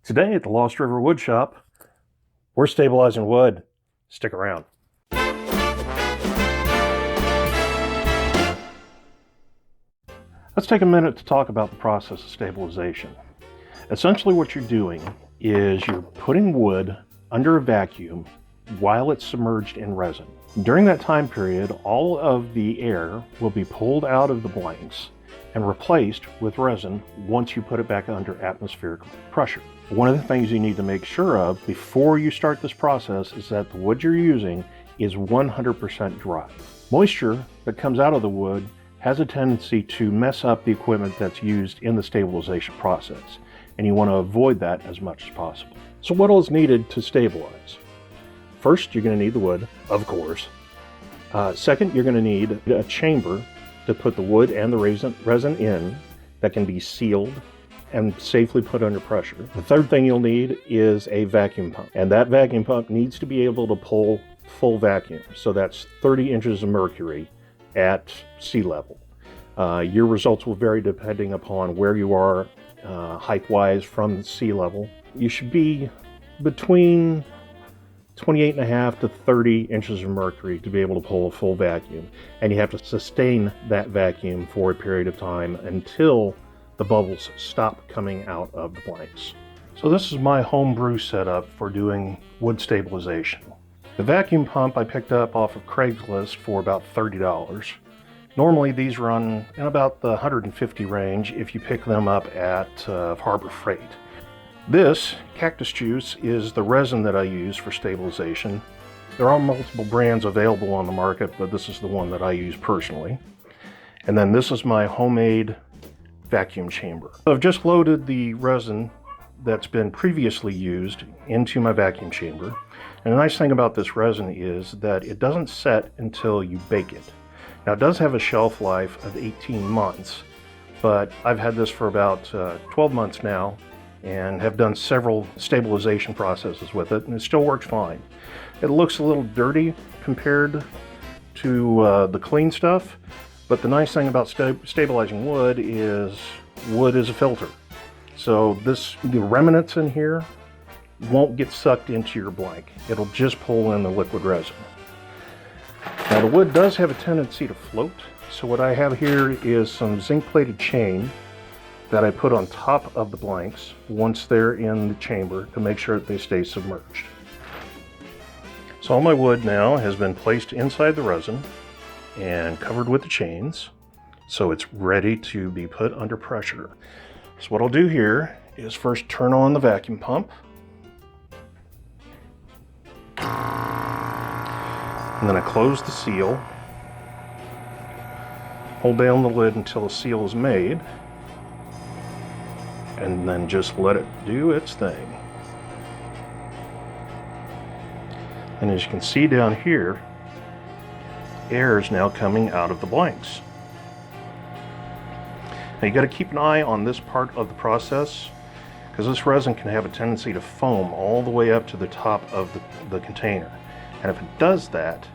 Today at the Lost River Wood Shop, we're stabilizing wood. Stick around. Let's take a minute to talk about the process of stabilization. Essentially what you're doing is you're putting wood under a vacuum while it's submerged in resin. During that time period, all of the air will be pulled out of the blanks and replaced with resin once you put it back under atmospheric pressure. One of the things you need to make sure of before you start this process is that the wood you're using is 100% dry. Moisture that comes out of the wood has a tendency to mess up the equipment that's used in the stabilization process, and you want to avoid that as much as possible. So what else is needed to stabilize? First, you're going to need the wood, of course. Second, you're going to need a chamber to put the wood and the resin in that can be sealed and safely put under pressure. The third thing you'll need is a vacuum pump, and that vacuum pump needs to be able to pull full vacuum. So that's 30 inches of mercury at sea level. Your results will vary depending upon where you are height-wise from sea level. You should be between 28.5 to 30 inches of mercury to be able to pull a full vacuum, and you have to sustain that vacuum for a period of time until the bubbles stop coming out of the blanks. So this is my homebrew setup for doing wood stabilization. The vacuum pump I picked up off of Craigslist for about $30. Normally these run in about the $150 range if you pick them up at Harbor Freight. This cactus juice is the resin that I use for stabilization. There are multiple brands available on the market, but this is the one that I use personally. And then this is my homemade vacuum chamber. I've just loaded the resin that's been previously used into my vacuum chamber. And the nice thing about this resin is that it doesn't set until you bake it. Now it does have a shelf life of 18 months, but I've had this for about 12 months now and have done several stabilization processes with it, and it still works fine. It looks a little dirty compared to the clean stuff, but the nice thing about stabilizing wood is a filter. So the remnants in here won't get sucked into your blank. It'll just pull in the liquid resin. Now the wood does have a tendency to float, so what I have here is some zinc-plated chain that I put on top of the blanks once they're in the chamber to make sure that they stay submerged. So all my wood now has been placed inside the resin and covered with the chains, so it's ready to be put under pressure. So what I'll do here is first turn on the vacuum pump, and then I close the seal, hold down the lid until the seal is made, and then just let it do its thing. And as you can see down here, air is now coming out of the blanks. Now you got to keep an eye on this part of the process, because this resin can have a tendency to foam all the way up to the top of the container. And if it does that,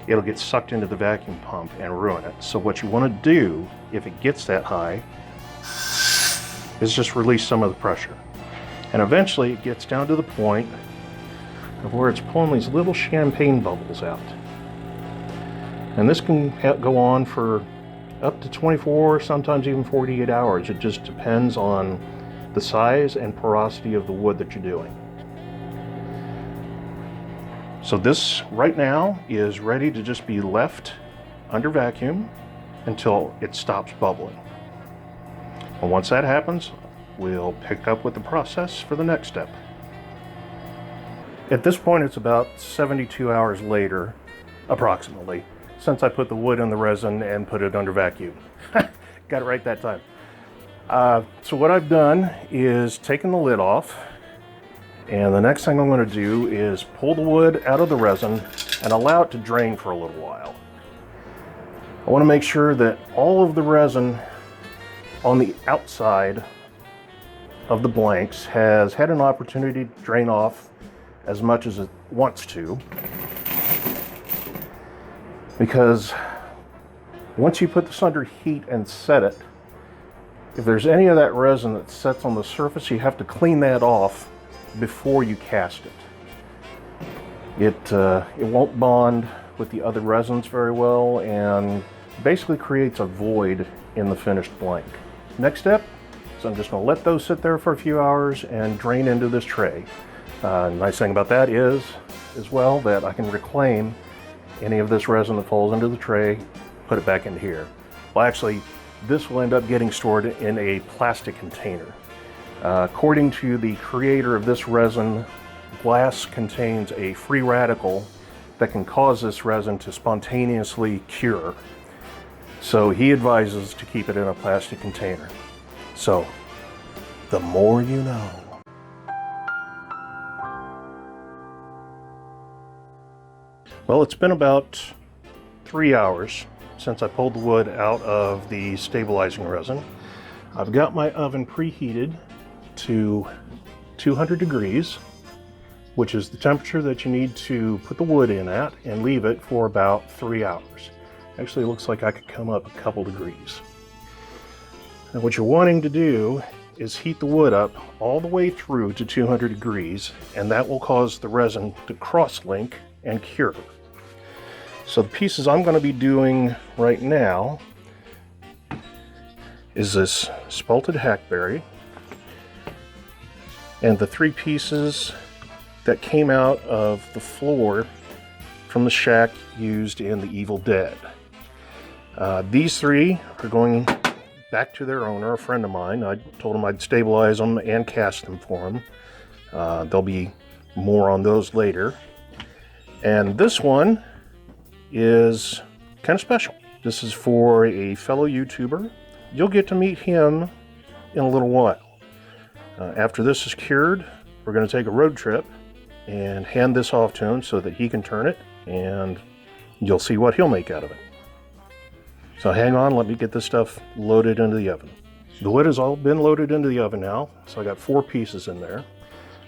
it'll get sucked into the vacuum pump and ruin it. So what you want to do, if it gets that high, is just release some of the pressure. And eventually it gets down to the point of where it's pulling these little champagne bubbles out. And this can go on for up to 24, sometimes even 48 hours. It just depends on the size and porosity of the wood that you're doing. So this right now is ready to just be left under vacuum until it stops bubbling. And once that happens, we'll pick up with the process for the next step. At this point, it's about 72 hours later, approximately, since I put the wood in the resin and put it under vacuum. Got it right that time. So what I've done is taken the lid off, and the next thing I'm going to do is pull the wood out of the resin and allow it to drain for a little while. I want to make sure that all of the resin on the outside of the blanks has had an opportunity to drain off as much as it wants to, because once you put this under heat and set it, If there's any of that resin that sets on the surface, you have to clean that off before you cast it. It won't bond with the other resins very well and basically creates a void in the finished blank. Next step is I'm just going to let those sit there for a few hours and drain into this tray. Nice thing about that is, as well, that I can reclaim any of this resin that falls into the tray, put it back into here. Well, actually, this will end up getting stored in a plastic container. According to the creator of this resin, glass contains a free radical that can cause this resin to spontaneously cure. So he advises to keep it in a plastic container. So, the more you know. Well, it's been about 3 hours since I pulled the wood out of the stabilizing resin. I've got my oven preheated to 200 degrees, which is the temperature that you need to put the wood in at and leave it for about 3 hours. Actually, it looks like I could come up a couple degrees. Now, what you're wanting to do is heat the wood up all the way through to 200 degrees, and that will cause the resin to cross-link and cure. So the pieces I'm going to be doing right now is this spalted hackberry and the 3 pieces that came out of the floor from the shack used in The Evil Dead. These 3 are going back to their owner, a friend of mine. I told him I'd stabilize them and cast them for him. There'll be more on those later. And this one is kind of special. This is for a fellow YouTuber. You'll get to meet him in a little while. After this is cured, we're going to take a road trip and hand this off to him so that he can turn it, and you'll see what he'll make out of it. So hang on, let me get this stuff loaded into the oven. The wood has all been loaded into the oven now, so I got 4 pieces in there.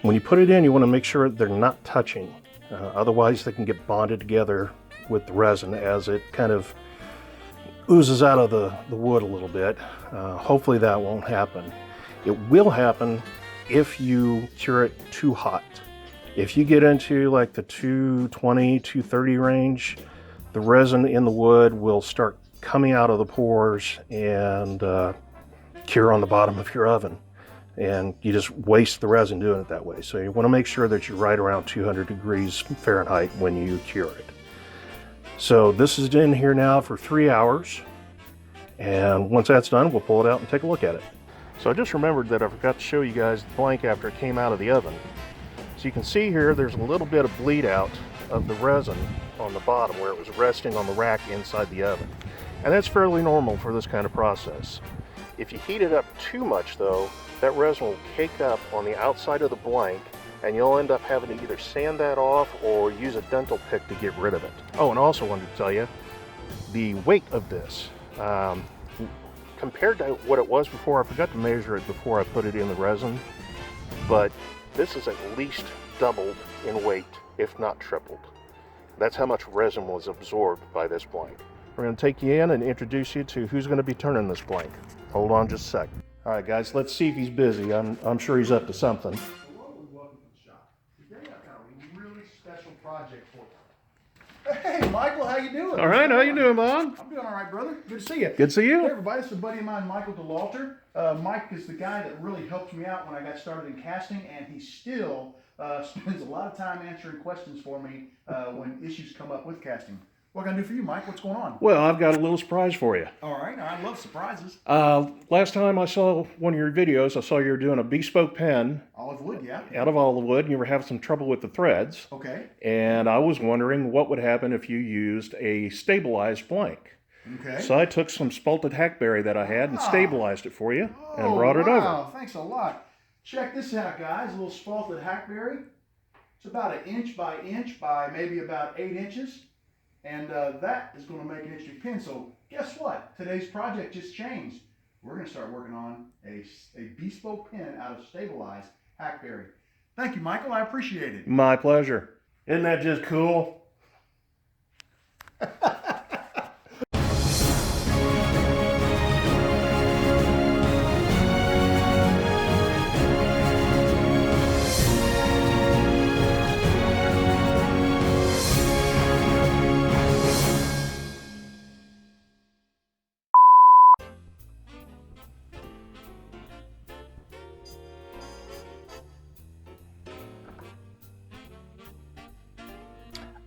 When you put it in, you want to make sure they're not touching. Otherwise, they can get bonded together with the resin as it kind of oozes out of the wood a little bit. Hopefully that won't happen. It will happen if you cure it too hot. If you get into like the 220, 230 range, the resin in the wood will start coming out of the pores and cure on the bottom of your oven. And you just waste the resin doing it that way. So you want to make sure that you're right around 200 degrees Fahrenheit when you cure it. So this is in here now for 3 hours. And once that's done, we'll pull it out and take a look at it. So I just remembered that I forgot to show you guys the blank after it came out of the oven. So you can see here, there's a little bit of bleed out of the resin on the bottom where it was resting on the rack inside the oven. And that's fairly normal for this kind of process. If you heat it up too much though, that resin will cake up on the outside of the blank, and you'll end up having to either sand that off or use a dental pick to get rid of it. Oh, and I also wanted to tell you, the weight of this, compared to what it was before, I forgot to measure it before I put it in the resin, but this is at least doubled in weight, if not tripled. That's how much resin was absorbed by this blank. We're going to take you in and introduce you to who's going to be turning this blank. Hold on just a sec. All right, guys, let's see if he's busy. I'm sure he's up to something. Welcome to the shop. Today I've got a really special project for you. Hey, Michael, how you doing? All right, how you doing, Bob? I'm doing all right, brother. Good to see you. Good to see you. Hey, everybody, this is a buddy of mine, Michael DeWoodturner. Mike is the guy that really helped me out when I got started in casting, and he still spends a lot of time answering questions for me when issues come up with casting. What can I do for you, Mike? What's going on? Well, I've got a little surprise for you. All right. I love surprises. Last time I saw one of your videos, I saw you were doing a bespoke pen. Olive wood, yeah. Out of olive wood, and you were having some trouble with the threads. Okay. And I was wondering what would happen if you used a stabilized blank. Okay. So I took some spalted hackberry that I had and stabilized it for you and brought it over. Wow, thanks a lot. Check this out, guys. A little spalted hackberry. It's about 1 inch by inch by maybe about 8 inches. And that is going to make an interesting pin. So guess what? Today's project just changed. We're going to start working on a bespoke pin out of stabilized hackberry. Thank you, Michael. I appreciate it. My pleasure. Isn't that just cool?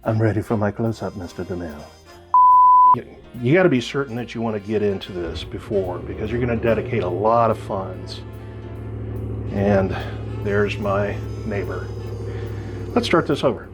I'm ready for my close-up, Mr. DeMille. You got to be certain that you want to get into this before, because you're going to dedicate a lot of funds. And there's my neighbor. Let's start this over.